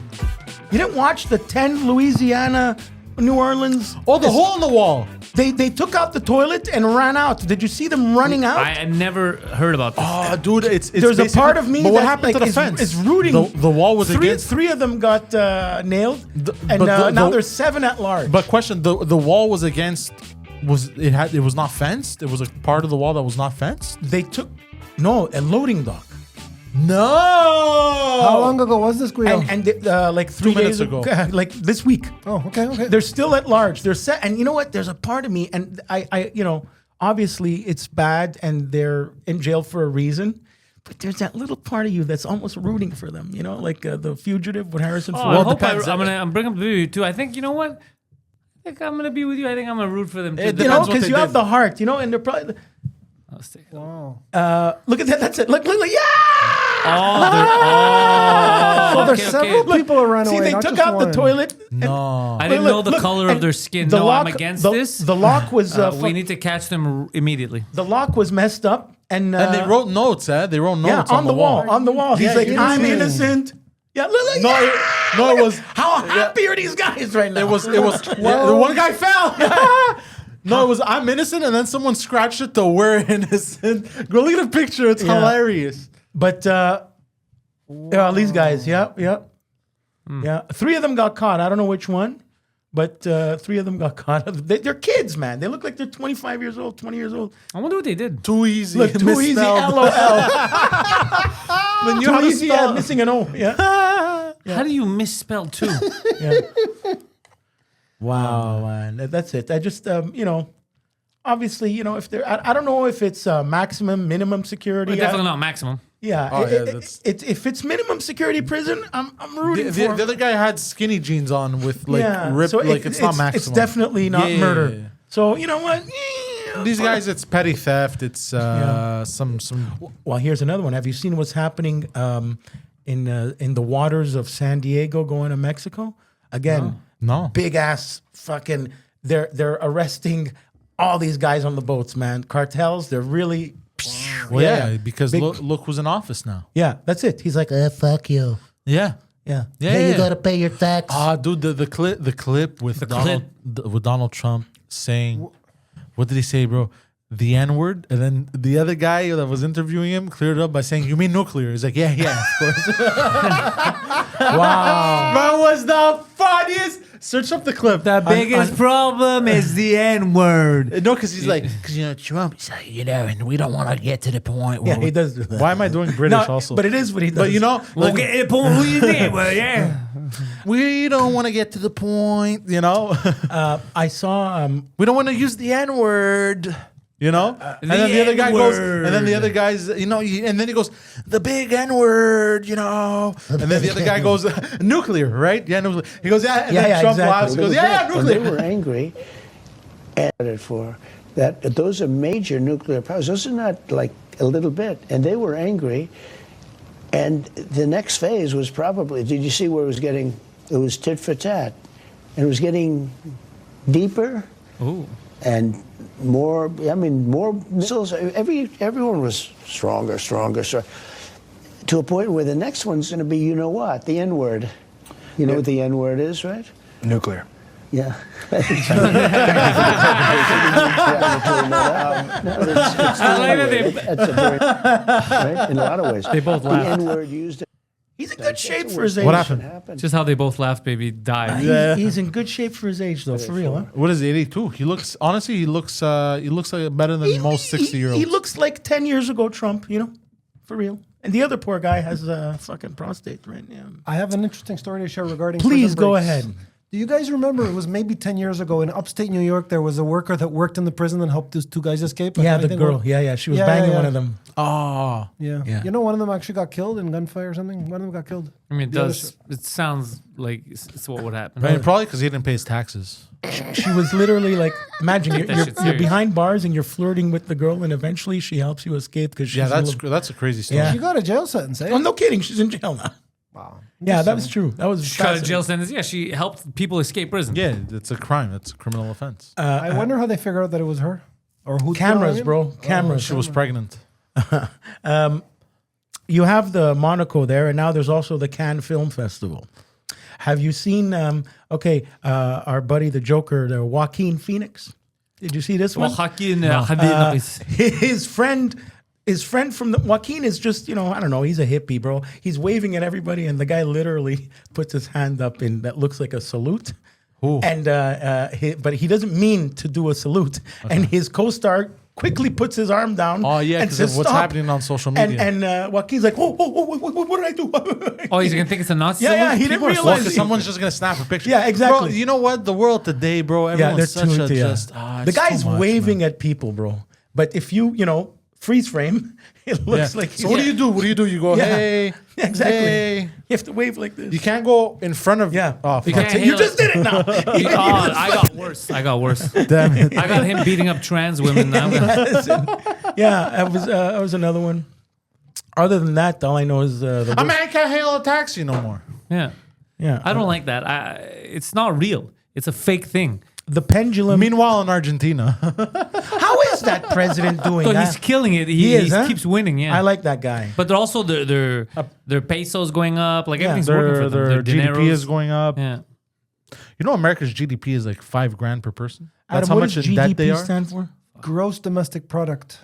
You didn't watch the 10 Louisiana, New Orleans? Oh, the hole in the wall. They took out the toilet and ran out. Did you see them running out? I never heard about this. Oh, dude, it's There's a basically- part of me But what that, happened like, to the fence? is rooting. The wall was against. Three of them got nailed, and but now the- there's 7 at large. But question: the wall was against. It was not fenced? It was a part of the wall that was not fenced. they took a loading dock, No. How long ago was this, Guido? like 3 minutes days ago. like this week. Oh, okay. They're still at large. They're set, and you know what? There's a part of me, and I obviously it's bad, and they're in jail for a reason. But there's that little part of you that's almost rooting for them, like the fugitive with Harrison Oh, Ford. I hope depends. I'm bringing up the video too. I think, you know what? I think I'm going to be with you. I think I'm going to root for them too. It You know, depends what because they you have did. the heart, and they're probably. Let's take it. Look at that. That's it. Look, yeah. So there's okay, several okay. people who ran See, away. they not took just out the one. toilet. No. I didn't know the color of and their skin. the No, I'm lock- against the- this. The lock was We need to catch them immediately. the lock was messed up, and They wrote notes, They wrote notes on the wall. On the wall, he's Yeah, like, you "I'm see. innocent." Yeah, look, No, yeah. no, it was. How happy are these guys right now? It was. Yeah, the one guy fell. No, it was. I'm innocent, and then someone scratched it to "we're innocent." Go look at the picture. It's hilarious. But these guys, yeah. 3 of them got caught. I don't know which one, but 3 of them got caught. They're kids, man. They look like they're 25 years old, 20 years old. I wonder what they did. Too easy. Look, too easy. Misspelled. LOL. Then you Too have to easy. spell- Missing an O. Yeah. How do you misspell two? Wow, man. That's it. I just, obviously, if they're, I don't know if it's maximum, minimum security. Definitely not maximum. Yeah. Oh, yeah, that's- If it's minimum security prison, I'm The, rooting the, for the other guy had skinny jeans on with ripped. So It's not maximum. It's definitely not Yeah. murder. So you know what? These guys, it's petty theft. It's some. Well, here's another one. Have you seen what's happening in the waters of San Diego going to Mexico? Again, No. big ass fucking. They're arresting all these guys on the boats, man. Cartels. They're really. Well, yeah, because Big- look who's in office now. Yeah, that's it. He's like, fuck you. Yeah. Yeah. Yeah, Hey, yeah. you gotta pay your tax. Dude, the clip with with Donald Trump saying, what did he say, bro? The N-word, and then the other guy that was interviewing him cleared it up by saying, "You mean nuclear?" He's like, "Yeah, of course." Wow, that was the funniest. Search up the clip. The biggest problem is the N-word. No, because he's like, Trump, he's like, and we don't want to get to the point where Yeah, he does do that. why am I doing British No, also? but it is what he does. But We'll get to the point who you think, well, yeah. we don't want to get to the point. I saw We don't want to use the N-word. And then the other guy goes, and then the other guy's, and then he goes, the big N-word, and then the other guy goes, nuclear, right? Yeah, nuclear. He goes, yeah, and Yeah, then yeah, Trump exactly. laughs, he goes, yeah, And nuclear. they were angry and for that. Those are major nuclear powers. Those are not like a little bit. And they were angry. And the next phase was probably, did you see where it was tit for tat. And it was getting deeper and more missiles. Everyone was stronger. To a point where the next one's going to be, you know what, the N-word. You know what the N-word is, right? Nuclear. Yeah. Right? In a lot of ways. They both laughed. The N-word used. He's in good shape for his age. What happened? Just how they both laughed, baby, died. He's in good shape for his age, though, for real, huh? What is he, 82? He looks like better than most 60-year-olds. He looks like 10 years ago Trump, for real. And the other poor guy has a fucking prostate right now. I have an interesting story to share regarding. Please prison go breaks. ahead. Do you guys remember? It was maybe 10 years ago in upstate New York. There was a worker that worked in the prison and helped these two guys escape. Yeah, the girl. Yeah. She was banging one of them. Oh. Yeah. You know, one of them actually got killed in gunfire or something. One of them got killed. I mean, The it sounds like it's what would happen. Right, probably because he didn't pay his taxes. She was literally like, imagine Take that shit you're serious. behind bars and you're flirting with the girl, and eventually she helps you escape because she's That's a crazy story. Yeah. She got a jail sentence, eh? Oh, no kidding. She's in jail now. Wow. Yeah, that was true. That was She got a fascinating. jail sentence. Yeah, she helped people escape prison. Yeah, it's a crime. It's a criminal offense. I wonder how they figured out that it was her. Or who. Cameras, bro. Cameras. She was pregnant. You have the Monaco there, and now there's also the Cannes Film Festival. Have you seen, our buddy, the Joker, the Joaquin Phoenix? Did you see this one? Joaquin His friend from the Joaquin is just, I don't know, he's a hippie, bro. He's waving at everybody, and the guy literally puts his hand up in that looks like a salute. Ooh. And but he doesn't mean to do a salute. Okay. And his co-star quickly puts his arm down. Oh yeah, and because says, of what's "Stop." happening on social media. And Joaquin's like, what did I do? Oh, he's gonna think it's a Nazi. Yeah, he People didn't are slow realize 'cause it. someone's just gonna snap a picture. Yeah, exactly. Bro, you know what? The world today, bro. Everyone's they're such too a into just. the It's guy's too much, waving man. at people, bro. But if you freeze frame, it looks like. So what do you do? What do? You go, Yeah. hey, Exactly. hey. You have to wave like this. You can't go in front of. Yeah. Oh, You fuck. can't You hail just it. did it now. I got worse. Damn it. I got him beating up trans women. Now. Yeah, that was another one. Other than that, all I know is the. I mean, I can't hail a taxi no more. Yeah, Yeah, I don't like that. It's not real. It's a fake thing. the pendulum. Meanwhile, in Argentina, How is that president doing? So that? he's killing it. He is, huh? keeps winning. Yeah, I like that guy. But they're also their pesos going up. Like Yeah. everything's working for them. their GDP dineros. is going up. Yeah. You know, America's GDP is like $5,000 per person. That's Adam, how what much does in debt they GDP are. stand for? Gross domestic product.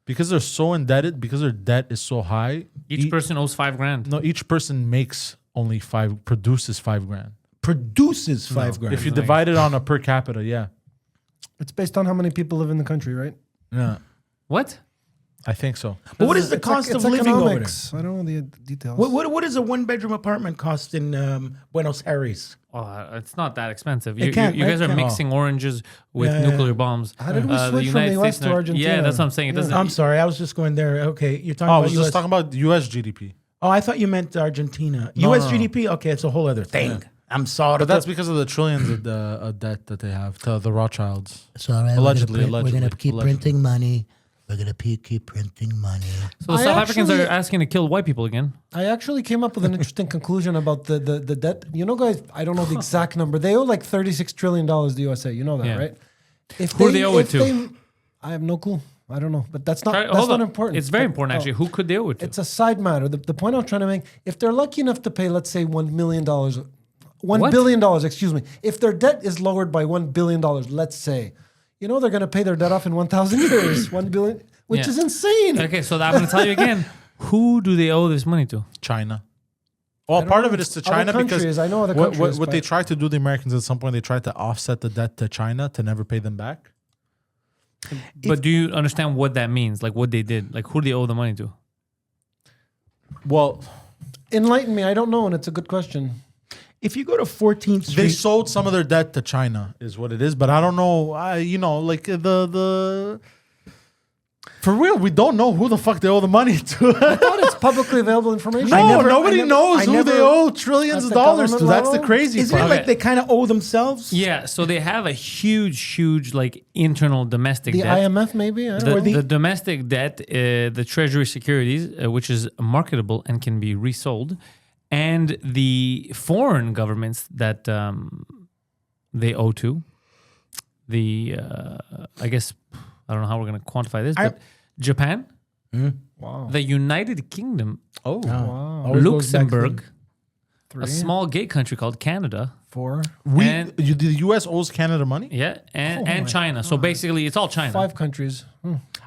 Because they're so indebted, because their debt is so high. Each person owes $5,000. No, each person makes only produces $5,000. Produces $5,000. If you divide it on a per capita, yeah. It's based on how many people live in the country, right? Yeah, What? I think so. But what is the It's cost it's of living over there? economics. I don't know the details. What does a one-bedroom apartment cost in Buenos Aires? Oh, it's not that expensive. It can't, You guys right? are Can't. mixing oranges with Yeah, yeah. nuclear bombs. How did we The switch from the United US States to Argentina? Yeah, that's what I'm saying. It doesn't. I'm sorry, I was just going there. Okay, you're talking Oh, I about was US. just talking about U.S. GDP. Oh, I thought you meant Argentina. No, US no, no. GDP? Okay, it's a whole other thing. I'm sorry. But that's because of the trillions of debt that they have to the Rothschilds. So all right, Allegedly, we're gonna keep allegedly. printing money. We're gonna keep printing money. So the I South Africans are actually- asking to kill white people again. I actually came up with an interesting conclusion about the debt. You know, guys, I don't know the exact number. They owe like $36 trillion to the USA. You know that, Yeah. right? If Who do they owe it to? I have no clue. I don't know. But that's not, Try- that's hold not on. important. It's very But- important, actually. Who could they owe it to? It's a side matter. The point I'm trying to make, if they're lucky enough to pay, let's say, $1 million, $1 What? billion, excuse me. If their debt is lowered by $1 billion, let's say, you know, they're going to pay their debt off in 1,000 years, $1 billion, which Yeah. is insane. Okay, so I'm going to tell you again. Who do they owe this money to? China. Well, don't part know. of it is to Other China because countries, I know other what countries, they but- tried to do, the Americans at some point, they tried to offset the debt to China to never pay them back. But do you understand what that means? Like what they did? Like who do they owe the money to? Well, Enlighten me. I don't know, and it's a good question. if you go to 14th Street, they sold some of their debt to China, is what it is. But I don't know. For real, we don't know who the fuck they owe the money to. I thought it's publicly available information. No, nobody knows who they owe At trillions of the dollars to. government That's the level? crazy Isn't part. it like they kind of owe themselves? Yeah, so they have a huge like internal domestic The debt. IMF, maybe? I don't know. The domestic debt, the treasury securities, which is marketable and can be resold, and the foreign governments that they owe to. I guess, I don't know how we're going to quantify this, but Japan, Wow. the United Kingdom, Wow. Always goes back to Luxembourg, Three, a small gay country called Canada. 4, The U.S. owes Canada money? Yeah, and China. So basically, it's all China. 5 countries.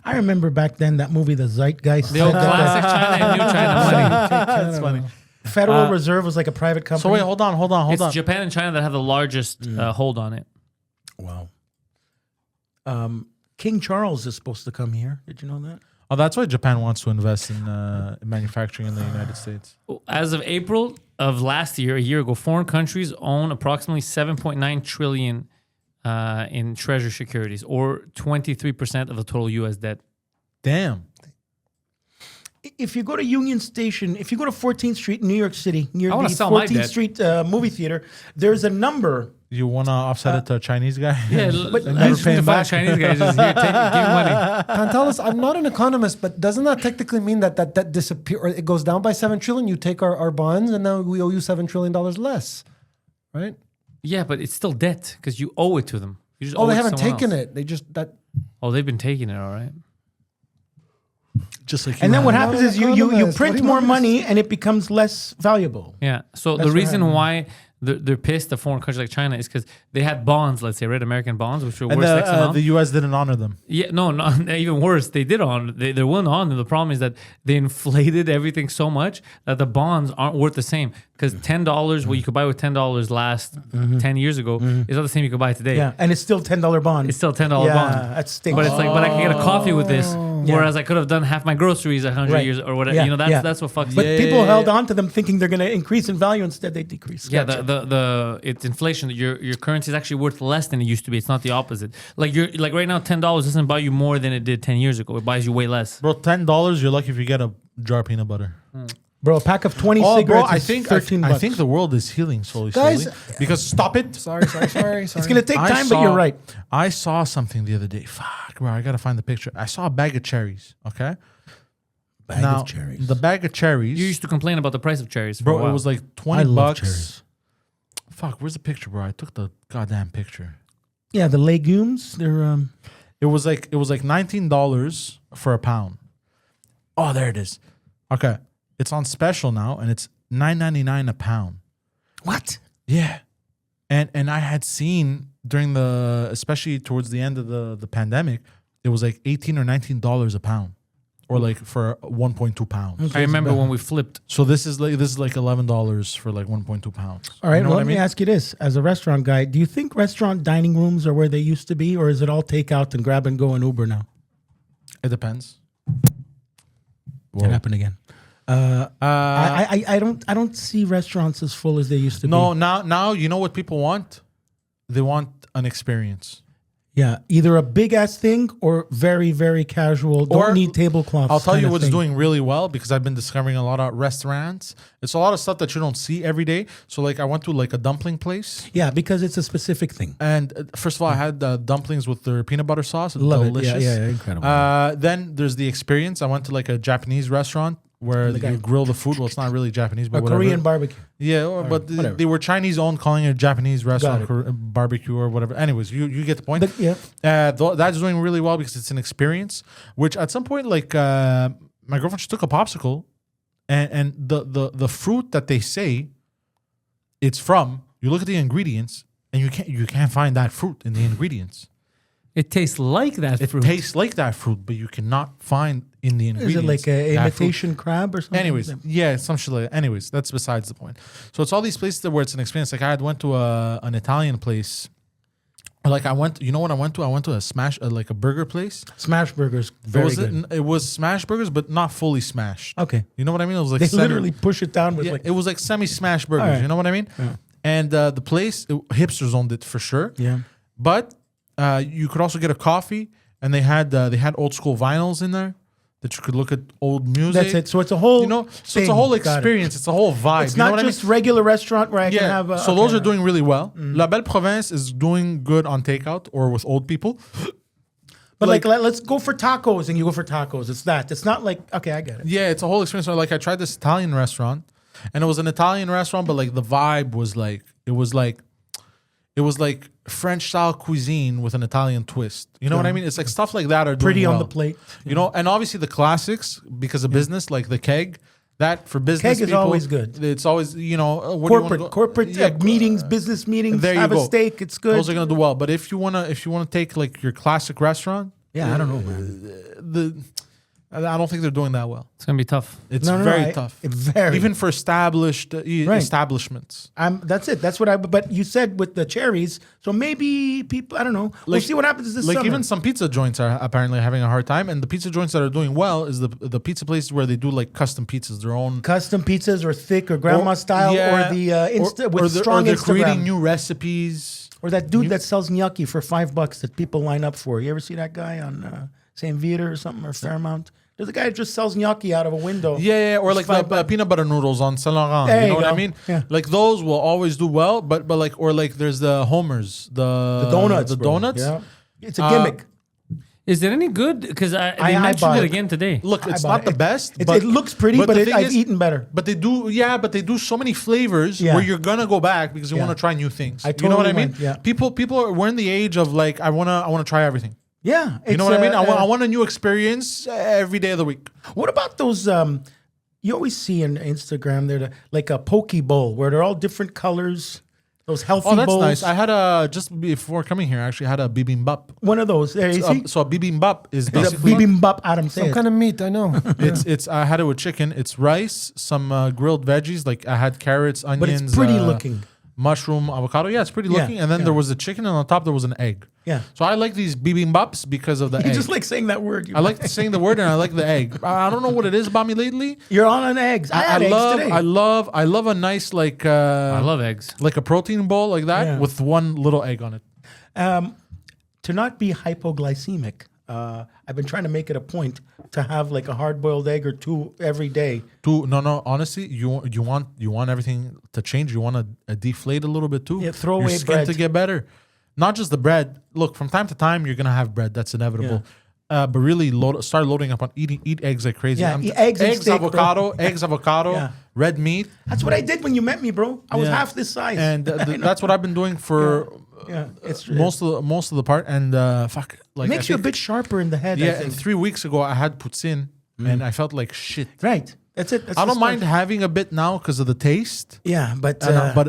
I remember back then that movie, The Zeitgeist. The old classic China and new China money. That's funny. Federal Reserve was like a private company. So wait, hold on. It's Japan and China that have the largest hold on it. Wow. King Charles is supposed to come here. Did you know that? Oh, that's why Japan wants to invest in manufacturing in the United States. As of April of last year, a year ago, foreign countries own approximately 7.9 trillion in treasury securities, or 23% of the total U.S. debt. Damn. If you go to Union Station, if you go to 14th Street in New York City, near I wanna the sell my 14th debt. Street movie theater, there's a number. You want to offset it to a Chinese guy? Yeah, but I never just pay need to him find back. Chinese guys just here, give me money. Pantelis, I'm not an economist, but doesn't that technically mean that disappear, or it goes down by 7 trillion? You take our bonds, and now we owe you $7 trillion less, right? Yeah, but it's still debt because you owe it to them. You just Oh, owe they it to haven't someone taken else. it. They just that. Oh, they've been taking it, all right. Just like And then what I'm happens not is an you economist. print What do you more want me to money and it becomes less valuable. Yeah. So That's the what reason happened. why they're pissed, the foreign countries like China, is because they had bonds, let's say, American bonds, which were And worth X amount. the U.S. didn't honor them. Yeah, no, even worse. They did they're willing to on them. The problem is that they inflated everything so much that the bonds aren't worth the same. Because $10, what you could buy with $10 last 10 years ago, is not the same you could buy today. Yeah, and it's still $10 bond. It's still $10 yeah, bond. that stinks. But it's like, but I can get a coffee with this, Yeah. whereas I could have done half my groceries 100 Right. years or whatever. Yeah, You know, yeah. that's what fucks. But you. people held on to them thinking they're going to increase in value. Instead, they decrease. Yeah, Gotcha. it's inflation. Your currency is actually worth less than it used to be. It's not the opposite. Like right now, $10 doesn't buy you more than it did 10 years ago. It buys you way less. Bro, $10, you're lucky if you get a jar of peanut butter. Bro, a pack of 20 Oh, cigarettes bro, I is think 13 bucks. I think the world is healing slowly, Guys- because stop it. Sorry. It's going to take time, but you're right. I saw something the other day. Fuck, bro, I gotta find the picture. I saw a bag of cherries. Okay, Bag of cherries. The bag of cherries, You used to complain about the price of cherries, for a bro. while. It was like I 20 love bucks. cherries. Fuck, where's the picture, bro? I took the goddamn picture. Yeah, the legumes, they're... It was like $19 for a pound. Oh, there it is. Okay, it's on special now, and it's $9.99 a pound. What? Yeah, and I had seen during especially towards the end of the pandemic, it was like $18 or $19 a pound, or like for 1.2 pounds. I remember when we flipped. So this is like $11 for like 1.2 pounds. All right, You know well, what let me ask you this. As a restaurant guy, do you think restaurant dining rooms are where they used to be, or is it all takeout and grab and go and Uber now? It depends. It happened again. I don't see restaurants as full as they used to No, be. now you know what people want? They want an experience. Yeah, either a big ass thing or very, very casual. Don't Or- need tablecloths. I'll tell you kinda what's thing. doing really well, because I've been discovering a lot of restaurants. It's a lot of stuff that you don't see every day. So like I went to like a dumpling place. Yeah, because it's a specific thing. And first of all, I had dumplings with their peanut butter sauce. Love Delicious. it. Yeah, incredible. Then there's the experience. I went to like a Japanese restaurant where The guy- you grill the food. Well, it's not really Japanese, but a whatever. Korean barbecue. Yeah, but whatever. they were Chinese owned, calling it a Japanese restaurant, it. barbecue or whatever. Anyways, you get the point. But, yeah. That's doing really well because it's an experience. Which at some point, like my girlfriend just took a popsicle, and the fruit that they say it's from. You look at the ingredients, and you can't find that fruit in the ingredients. It tastes like that It fruit. tastes like that fruit, but you cannot find in the Is ingredients. it like a that fruit. imitation crab or something? Anyways, yeah, some shit like that. Anyways, that's besides the point. So it's all these places where it's an experience. Like I had went to an Italian place. Like I went, you know what I went to? I went to a smash, like a burger place. Smash burgers, very good. It was smash burgers, but not fully smashed. Okay. You know what I mean? It was like They literally push it down with yeah, like... it was like semi-smashed burgers. Alright. You know what I mean? Yeah. And the place, hipsters owned it for sure. Yeah. But you could also get a coffee and they had old school vinyls in there that you could look at old music. That's it. So it's a whole, so it's a whole experience. It's a whole vibe. It's not just regular restaurant where I can have. So those are doing really well. La Belle Province is doing good on takeout or with old people. But like let's go for tacos, and you go for tacos. It's that. It's not like, okay, I get it. Yeah, it's a whole experience. Like I tried this Italian restaurant, and it was an Italian restaurant, but like the vibe was like it was like French style cuisine with an Italian twist. You know what I mean? It's like stuff like that are doing Pretty on well. the plate. You know, and obviously the classics because of business, like the keg. That for business Keg is people, always good. It's always, you know, corporate meetings, business meetings. There you have go. a steak. It's good. Those are gonna do well. But if you wanna take like your classic restaurant, I don't know, man. I don't think they're doing that well. It's gonna be tough. It's very tough. Very. Even for established establishments. That's it. That's what I. But you said with the cherries, so maybe people. I don't know. We'll see what happens this summer. Even some pizza joints are apparently having a hard time, and the pizza joints that are doing well is the pizza places where they do like custom pizzas, their own custom pizzas, or thick or grandma style, or the with strong or they're Instagram. creating new recipes. Or that dude that sells gnocchi for $5 that people line up for. You ever see that guy on St. Vita or something, or Fairmount? There's a guy that just sells gnocchi out of a window. Yeah, or like the peanut butter noodles on Saint Laurent. You know what I mean? Yeah. Like those will always do well, but like, or like there's the Homers, the donuts. the donuts. Yeah. It's a gimmick. Is it any good? Because they mentioned it again today. Look, it's not the best. It looks pretty, but I've eaten better. But they do so many flavors where you're gonna go back because you want to try new things. You know what I mean? Yeah. People we're in the age of like I wanna try everything. Yeah, You know what I mean? I want a new experience every day of the week. What about those? You always see on Instagram they're like a poke bowl where they're all different colors. Those healthy Oh, that's bowls. nice. I had just before coming here, I actually had a bibimbap. One of those. There you see. So a bibimbap is The basically bibimbap, Adam Some said. kind of meat, I know. it's I had it with chicken. It's rice, some grilled veggies. Like I had carrots, onions. But it's pretty looking. Mushroom, avocado. Yeah, it's pretty looking. And then there was a chicken, and on top there was an egg. Yeah. So I like these bibimbaps because of the You egg. just like saying that word. I like saying the word, and I like the egg. I don't know what it is about me lately. You're on eggs. I had eggs today. I love a nice like. I love eggs. Like a protein bowl like that with one little egg on it. To not be hypoglycemic, I've been trying to make it a point to have like a hard-boiled egg or two every day. No. Honestly, you want everything to change. You want to deflate a little bit too. Yeah, throw your away skin bread to get better. Not just the bread. Look, from time to time, you're gonna have bread. That's inevitable. But really, start loading up on eat eggs like crazy. Yeah, eat eggs and steak, avocado, bro. avocado, red meat. That's what I did when you met me, bro. I was half this size, and that's what I've been doing for it's most of the part. And fuck, like makes you a bit sharper in the head. Yeah, I think. and 3 weeks ago I had poutine, and I felt like shit. Right. That's it. That's I the don't mind start. having a bit now because of the taste. Yeah, but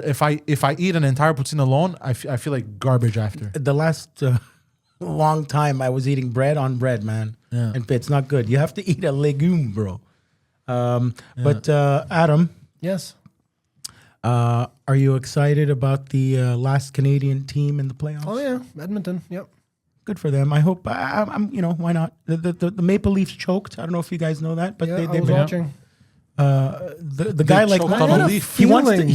if I eat an entire poutine alone, I feel like garbage after. the last long time I was eating bread on bread, man. Yeah. And it's not good. You have to eat a legume, bro. But Adam, Yes. are you excited about the last Canadian team in the playoffs? Oh, yeah. Edmonton. Yep. Good for them. I hope. I'm. Why not? The Maple Leafs choked. I don't know if you guys know that, but Yeah, they I was watching. the guy like choked on a leaf. he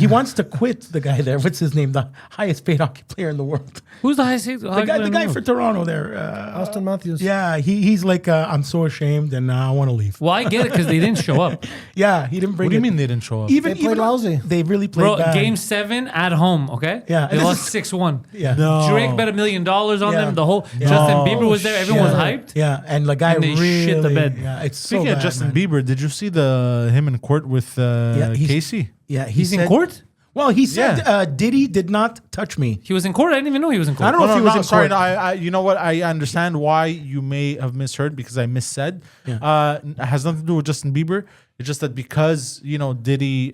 wants to quit. The guy there. What's his name? The highest paid hockey player in the world. Who's the highest? The guy for Toronto there. Austin Matthews. Yeah, he's like I'm so ashamed and I want to leave. Well, I get it because they didn't show up. Yeah, he didn't bring. What do you it. mean they didn't show up? Even They played lousy. They really played Bro, bad. Game 7 at home, okay? Yeah. They And lost this 6-1. Yeah. Drake bet $1 million on Yeah. them. The whole Justin Bieber was there. Everyone was hyped. Yeah, and the guy And they really shit the bed. Yeah, it's Speaking so of bad, Justin man. Bieber, did you see him in court with Casey? Yeah, He's in court? Well, he said Diddy did not touch me. He was in court? I didn't even know he was in court. I don't know if he was in sorry. court. No, I you know what? I understand why you may have misheard because I missaid. It has nothing to do with Justin Bieber. It's just that because Diddy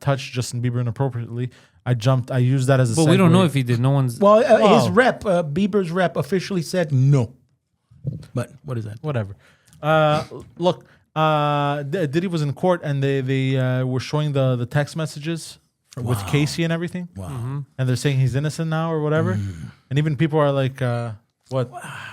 touched Justin Bieber inappropriately, I used that as a. But we don't know if he did. No one's. Well, his rep, Bieber's rep, officially said no. But what is that? Whatever. Look, Diddy was in court and they were showing the text messages with Casey and everything. Wow. And they're saying he's innocent now or whatever. And even people are like, what?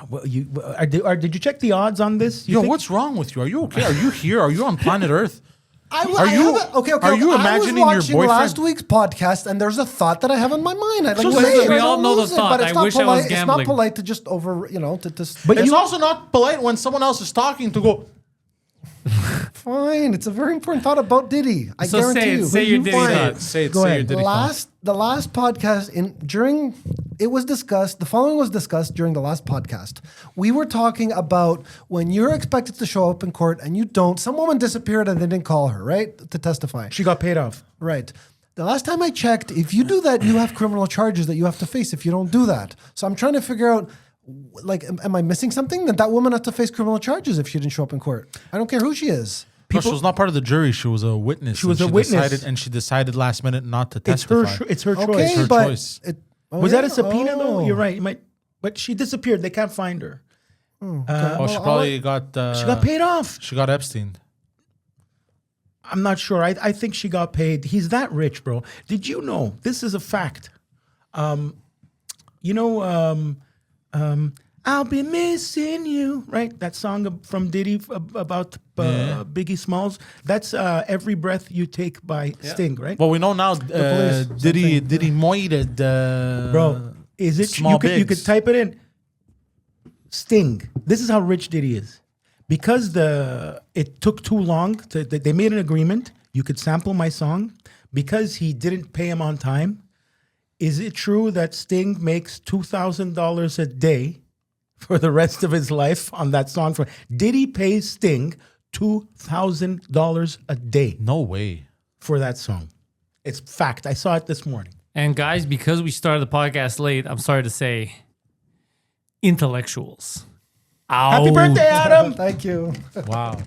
Well, did you check the odds on this? You Yo, think- what's wrong with you? Are you okay? Are you here? Are you on planet Earth? Are you imagining your I was watching boyfriend? last week's podcast, and there's a thought that I have in my mind. I'd like to So say it, we I all don't know the lose it, thought. but it's I not wish I was polite. It's not gambling. polite to just over, to just. But it's also not polite when someone else is talking to go. Fine, it's a very important thought about Diddy. I So guarantee say it. you. Say your Diddy Fine. thought. Say it. Go Say ahead. your Diddy thought. The last podcast during it was discussed. The following was discussed during the last podcast. We were talking about when you're expected to show up in court and you don't. Some woman disappeared and they didn't call her, right, to testify. She got paid off. Right. The last time I checked, if you do that, you have criminal charges that you have to face if you don't do that. So I'm trying to figure out, like, am I missing something? That woman has to face criminal charges if she didn't show up in court. I don't care who she is. No, she was not part of the jury. She was a witness. She was a witness. She decided last minute not to It's testify. it's her choice. Okay, her but choice. Was that a subpoena Oh. though? You're right. But she disappeared. They can't find her. She probably got. She got paid off. She got Epstein. I'm not sure. I think she got paid. He's that rich, bro. Did you know? This is a fact. I'll be missing you, right? That song from Diddy about Biggie Smalls. That's Every Breath You Take by Sting, right? Well, we know now. police, Diddy moited. Bro, is it? Small You bigs. could type it in. Sting. This is how rich Diddy is. Because it took too long. They made an agreement. You could sample my song. Because he didn't pay him on time. Is it true that Sting makes $2,000 a day for the rest of his life on that song? Diddy pays Sting $2,000 a day No way. for that song. It's fact. I saw it this morning. And guys, because we started the podcast late, I'm sorry to say, intellectuals. Happy birthday, Adam. Thank you. Wow.